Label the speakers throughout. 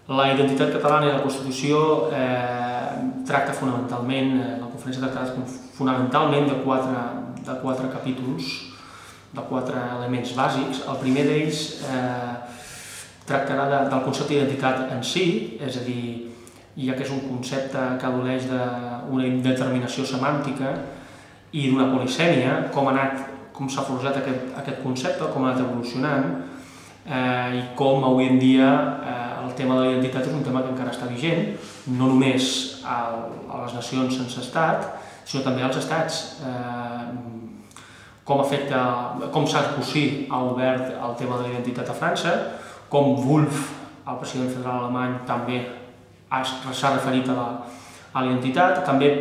Speaker 1: La identitat catalana i la Constitució tracta fonamentalment, la conferència tracta fonamentalment de quatre capítols, de quatre elements bàsics. El primer d'ells tractarà del concepte d'identitat en si, és a dir, ja que és un concepte que adoleix d'una indeterminació semàntica i d'una polisèmia, com s'ha forjat aquest concepte, com ha anat evolucionant, i com avui en dia el tema de la identitat és un tema que encara està vigent, no només a les nacions sense estat, sinó també als estats. Com Sarkozy ha obert el tema de la identitat a França, com Wolf, el president federal alemany, també s'ha referit a la identitat, també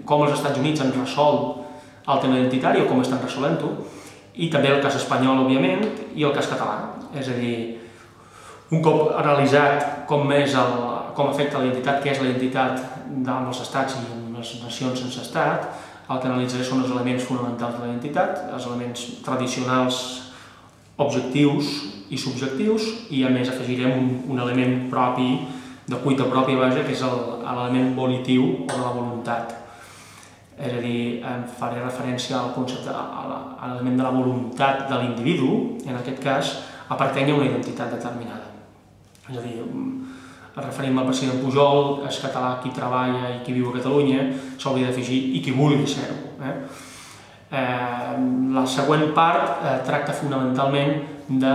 Speaker 1: com els Estats Units han resolt el tema identitari o com estan resolent-ho, i també el cas espanyol, òbviament, i el cas català. És a dir, un cop analitzat com afecta la identitat, què és la identitat dels estats i les nacions sense estat, el que analitzaré són els elements fonamentals de la identitat, els elements tradicionals, objectius i subjectius, i a més afegirem un element propi, de cuita pròpia, que és l'element volitiu o de la voluntat. És a dir, faré referència al concepte, a l'element de la voluntat de l'individu, en aquest cas, a pertànyer a una identitat determinada. És a dir, referim al president Pujol, és català qui treballa i qui viu a Catalunya, s'hauria d'afegir i qui vulgui ser-ho. La següent part tracta fonamentalment de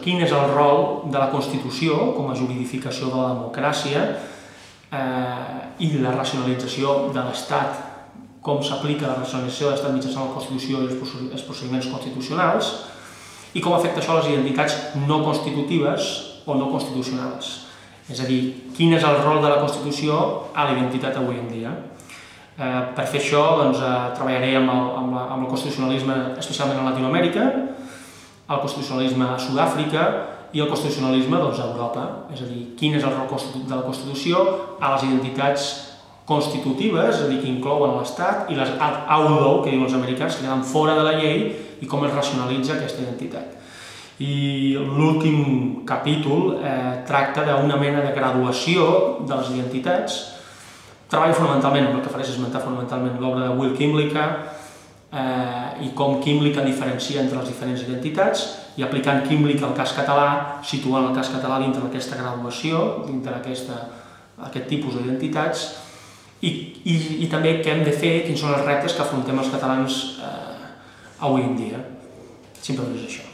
Speaker 1: quin és el rol de la Constitució com a juridificació de la democràcia i la racionalització de l'Estat, com s'aplica la racionalització de l'Estat mitjançant la Constitució i els procediments constitucionals, i com afecta això a les identitats no constitutives o no constitucionals. És a dir, quin és el rol de la Constitució a la identitat avui en dia. Per fer això treballaré amb el constitucionalisme especialment a Latinoamèrica, el constitucionalisme a Sud-àfrica i el constitucionalisme a Europa. És a dir, quin és el rol de la Constitució a les identitats constitutives, és a dir, que inclouen l'Estat, i les outlaw, que diuen els americans, que queden fora de la llei, i com es racionalitza aquesta identitat. I l'últim capítol tracta d'una mena de graduació de les identitats. Treballo fonamentalment, el que faré és esmentar fonamentalment l'obra de Will Kymlicka i com Kymlicka diferencia entre les diferents identitats, i aplicant Kymlicka al cas català, situant el cas català dintre d'aquesta graduació, dintre aquest tipus d'identitats, i també què hem de fer, quins són els reptes que afrontem els catalans avui en dia. Simplement és això.